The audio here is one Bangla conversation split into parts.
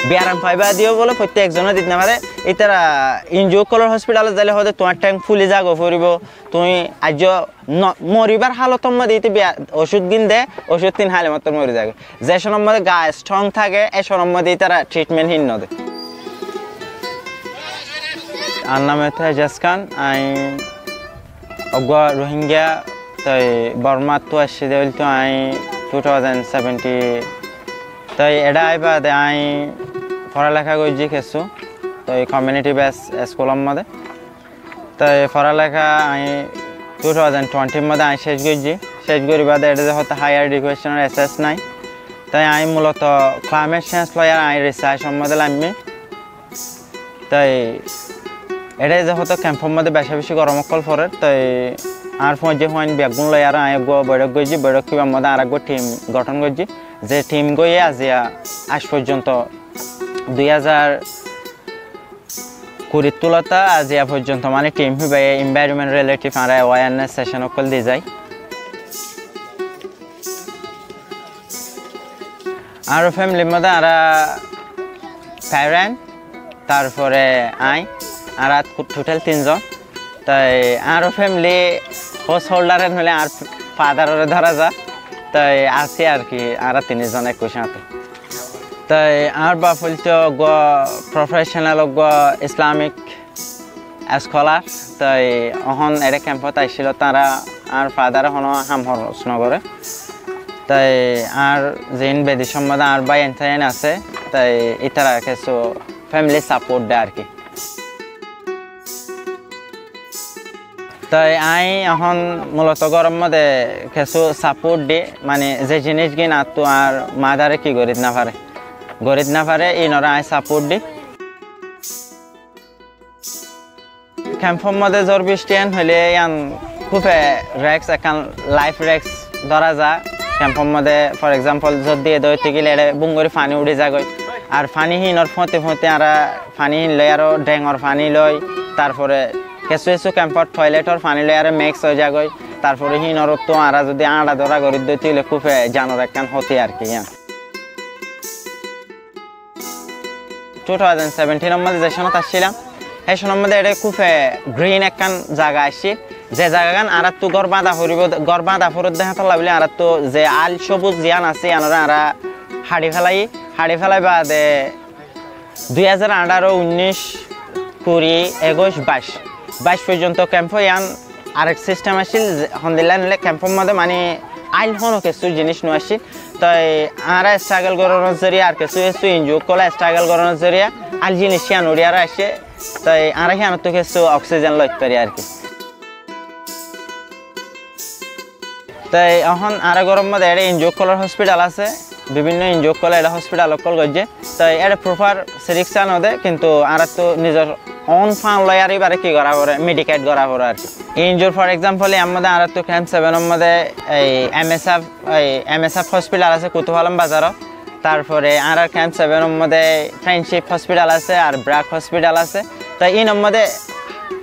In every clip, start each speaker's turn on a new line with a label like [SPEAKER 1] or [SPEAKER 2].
[SPEAKER 1] বিয়ারাম পাইবা দিও বলে প্রত্যেকজনে দিতে না পারে এটারা ইনজিও কলর হসপিটালে যাইলে হয়তো তোমার ট্যাঙ্ক ফুলি যাগো ফুরিব তুমি আজ মরিবার হালতর মধ্যে এতে ওষুধ কিন দে ওষুধ তিন হালে মতো মরে যাবে যে সময় মধ্যে গা স্ট্রং থাকে এ সময় মধ্যে তারা ট্রিটমেন্ট হীন নদে আর নাম হচ্ছে এজাজ খান আমি অগা রোহিঙ্গা তাই বর্মা তো আসছে দেল তো আমি 2017 তাই এটা আইবা দে আমি পড়ালেখা করছি কিছু তো কমিউনিটি বেস স্কুলের মধ্যে তাই পড়ালেখা আমি 2020 মধ্যে আমি শেষ করি বাদে এটা হয়তো হায়ার এডুকেশনের এসএস নাই তাই আমি মূলত ক্লাইমেট চেঞ্জ লয়ার আমি রিসার্চ সম্বন্ধে লাগবে তাই এটা যে হয়তো ক্যাম্পের মধ্যে বেশি গরম অকল পড়ে তাই আর যে হইন বেগুন লয়ার আমি বৈঠক করছি বৈঠক কিবার মধ্যে আর একবার টিম গঠন করছি যে টিম গিয়ে আজ পর্যন্ত 2020 তুলতা আজ পর্যন্ত মানে টিম হিসেবে এনভায়রনমেন্ট রিলেটিভ আর অ্যাওয়ারনেস সেশন অকল দিয়ে যায় আর ফ্যামিলির মধ্যে আর প্যারেন্ট তারপরে আই আর টোটাল 3 জন তাই আরও ফ্যামিলি হোস্ট হোল্ডারের হলে আর ফাদারের ধরা যা তাই আছে আর কি আর 3 জন একই সাথে তাই আর বাপ হইতো প্রফেশনাল ইসলামিক স্কলার তাই অহন এটা ক্যাম্পত আইছিল তারা আর ফাদার হন হামহরসনগরে তাই আর যেন বেদি সম্বন্ধে আর বাই এনসাইন আছে তাই ইতারা কিছু ফ্যামিলি সাপোর্ট দেয় আর কি তাই আই এখন মূলত গরম মধ্যে কিছু সাপোর্ট দি মানে যে জিনিস গিয়ে না তো আর মাদারে কি গরিব না পারে এই নরা আই সাপোর্ট দি ক্যাম্পের মধ্যে জ্বর বৃষ্টি হলে ইয়ান খুব রেক্স এখন লাইফ রেক্স ধরা যা ক্যাম্পের মধ্যে ফর এক্সাম্পল যদি দইতে গেলে বুঙ্গরি পানি উড়ে যাগই আর পানি হিনর ফতে আর পানি হিন লই আরো ড্যাঙর পানি লই তারপরে কিছু ক্যাম্পত টয়লেটর পানি লই আর মিক্স হয়ে যাগই তারপরে হিনর তো আর যদি আড়া ধরা গরি দইতে গেলে খুব জানোর একখান হতে আর কি 2017 মধ্যে যে সময় আসছিলাম সেই সময় মধ্যে এটা খুব গ্রিন একখান জায়গা আসছি যে জায়গাখান আর তো গড় বাঁধা ফুরত দেখা তোলা বলে আর তো যে আল সবুজ জিয়ান আছে আনারা আর হাড়ি ফেলাই বাদে 2018 19 20 21 22 পর্যন্ত ক্যাম্প ইয়ান আরেক সিস্টেম আসছিল হন্দিল্লা নিলে ক্যাম্পের মধ্যে মানে আইল হন কিছু জিনিস নিয়ে আসছি তাই আর স্ট্রাগল করানোর জরিয়া আর কিছু ইনজুর করলে স্ট্রাগল করানোর জরিয়া আর জিনিস ইয়ান উড়িয়ারা আসছে তাই আর হিয়ান তো কিছু অক্সিজেন লইতে পারি আর কি তাই এখন আর গরম মধ্যে এটা ইনজুর কলার হসপিটাল আছে বিভিন্ন ইনজুর কলার এটা হসপিটাল অকল করছে তাই এটা প্রপার চিকিৎসা নদে কিন্তু আর তো নিজের অন ফান লয়ার এবারে কি করা পড়ে মেডিকেট করা পড়ে আর কি ইনজুর ফর এক্সাম্পল আমাদের আর তো ক্যাম্প 7 মধ্যে এই এমএসএফ হসপিটাল আছে কুতুহালাম বাজারত তারপরে আর ক্যাম্প 7 মধ্যে ফ্রেন্ডশিপ হসপিটাল আছে আর ব্রাক হসপিটাল আছে তাই এই মধ্যে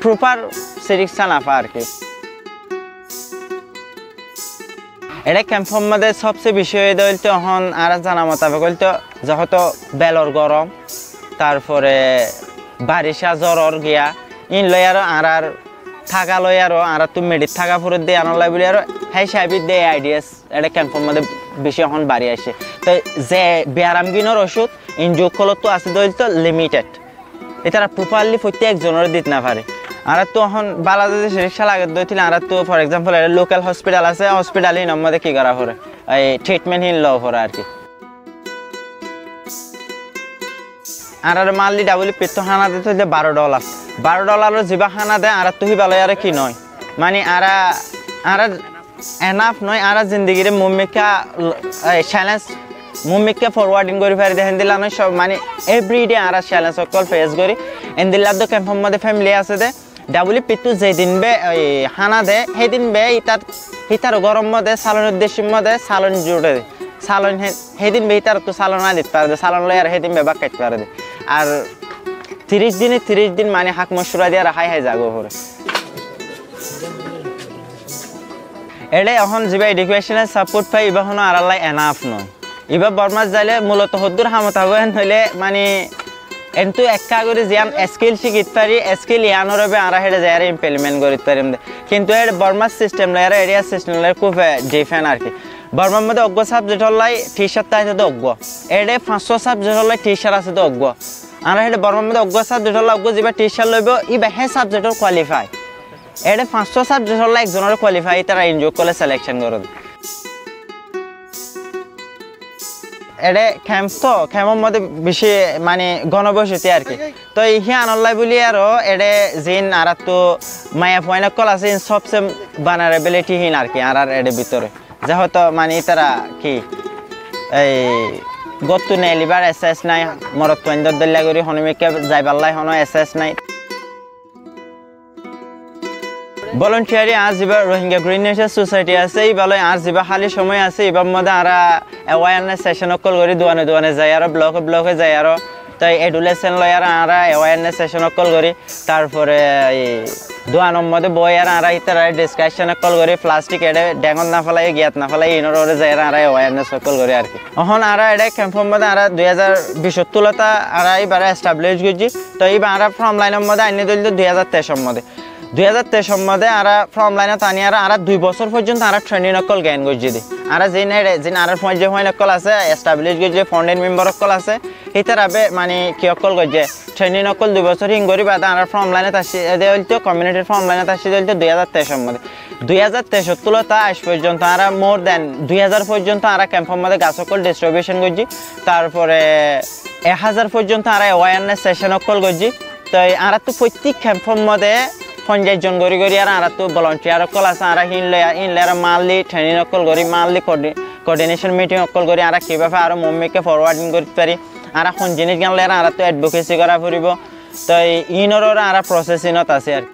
[SPEAKER 1] প্রপার চিকিৎসা না পা আর কি এটা ক্যাম্পের মধ্যে সবচেয়ে বিষয় হইতো এখন আর জানা মোতাবেক হইতো যেহেতু বেলর গরম তারপরে বারিশা জ্বর গিয়া ইন লই আর থাকা লই আর তো মেডিট থাকা ফুরত দিয়ে আনার লাই বলে আর হাই সাহেবির দে আইডিয়াস এটা ক্যাম্পের মধ্যে বেশি এখন বাড়ি আসে তো যে ব্যায়াম গিনোর ওষুধ ইনজুক কলত তো আছে তো লিমিটেড এটা প্রপারলি প্রত্যেকজনের দিতে না পারে আর তো এখন বাংলাদেশে রিক্সা লাগে দইছিল আর তো ফর এক্সাম্পল এটা লোকাল হসপিটাল আছে হসপিটালই নম্বরে কি করা পড়ে এই ট্রিটমেন্ট হিন লও পড়ে আর কি আর মাললি ডাবলি পেট খানা দিতে হইলে $12 জিবা খানা দেয় আর তুই ভালো আর কি নয় মানে আর এনাফ নয় আর জিন্দগিরে মুমিকা চ্যালেঞ্জ মুমিকা ফরওয়ার্ডিং করে ফেরি দেখেন দিলা নয় সব মানে এভরিডে আর চ্যালেঞ্জ সকল ফেস করি এনদিল্লার তো ক্যাম্পের মধ্যে ফ্যামিলি আছে দে ডাবলি পেটু যেদিন বে খানা দে সেদিন বে হিতার গরম মধ্যে সালনের দেশের মধ্যে সালন জুড়ে দে সালন সেদিন বে হিতার তো সালন না দিতে পারে দে সালন লই আর সেদিন বেবা কাটতে পারে দে আর 30 দিন মানে হাক মশুরা দিয়ে আর হাই জাগো করে এলে এখন যে এডুকেশনাল সাপোর্ট পাই এবার আর আল্লাহ এনাফ নয় এবার বর্মাস যাইলে মূলত হদ্দুর হামত হবে হইলে মানে কিন্তু একা করে জিয়ান স্কিল শিখিত পারি স্কিল ইয়ানোর হবে আর হেডে যায় ইমপ্লিমেন্ট করিতে পারি কিন্তু এর Burma's system layer area system layer খুব ডিফারেন্ট আর কি বর্মার মধ্যে অজ্ঞ সাবজেক্ট হলাই টিচার তাইতে তো অজ্ঞ এডে 500 সাবজেক্ট হলাই টিচার আছে তো অজ্ঞ আর হেডে বর্মার মধ্যে অজ্ঞ সাবজেক্ট হলাই অজ্ঞ যেবা টিচার লইব ইবা হে সাবজেক্টর কোয়ালিফাই এডে 500 সাবজেক্ট হলাই একজনের কোয়ালিফাই তারা এনজয় করে সিলেকশন করুন এডে ক্যাম্প তো ক্যাম্পের মধ্যে বেশি মানে গণবসতি আর কি তো ইহি আনলাই বলি আরো এডে জিন আর তো মায়া পয়না কল আছে সবচেয়ে বানারেবিলিটি হিন আর কি আর এডে ভিতরে যা হয়তো মানে তারা কি এই গতু নেলিবার এসএস নাই মরত পয়েন্টর দল্লা করি হনুমিকে যাইবাল্লাই হনো এসএস নাই ভলান্টিয়ারি আজ এবার রোহিঙ্গা গ্রিন নেচার সোসাইটি আছে এই ভালো আজ এবার খালি সময় আছে এবার মধ্যে আর অ্যাওয়ারনেস সেশন কল করি দোয়ানে দোয়ানে যাই আর ব্লকে যাই আর তাই এডুলেশন লয় আর অ্যাওয়ারনেস সেশন কল করি তারপরে দোয়ানোর মধ্যে বই আর ইতারা ডিসকাশন কল করি প্লাস্টিক এডে ড্যাঙন না ফেলাই গিয়াত না ফেলাই ইনোর ওরে যাই আর অ্যাওয়ারনেস কল করি আর কি এখন আর এডে ক্যাম্পের মধ্যে আর 2020 তুলতা আর এবার এস্টাবলিশ করছি তো এইবার আর ফর্ম লাইনের মধ্যে আইনি দিল 2023 মধ্যে 2023 মধ্যে আর ফর্ম লাইনে টানি আর 2 বছর পর্যন্ত আর ট্রেনিং অকল জ্ঞান করছি দি আর জিন আর যে হয় অকল আছে এস্টাবলিশ করছে ফাউন্ডেন মেম্বার অকল আছে হিতারাবে মানে কি অকল করছে ট্রেনিং অকল 2 বছর হিং করি বাদ আর ফর্ম লাইনে আসি তো কমিউনিটির ফর্ম লাইনে আসি দিল 2023 মধ্যে 2023 তুলতা আজ পর্যন্ত আর মোর দেন 2000 পর্যন্ত আর ক্যাম্পের মধ্যে গাছ অকল ডিস্ট্রিবিউশন করছি তারপরে 1000 পর্যন্ত আর অ্যাওয়ারনেস সেশন অকল করছি তো আর তো প্রত্যেক ক্যাম্পের মধ্যে 50 জন গরি গরি আর তো ভলান্টিয়ার অকল আছে আর ইনলে আর মানলি ট্রেনিং অকল গরি মানলি কোঅর্ডিনেশন মিটিং অকল গরি আর কিভাবে আর মম্মিকে ফরওয়ার্ডিং করতে পারি আর কোন জিনিস গানলে আর তো অ্যাডভোকেসি করা পড়িব তো ইনর আর প্রসেসিংত আছে আর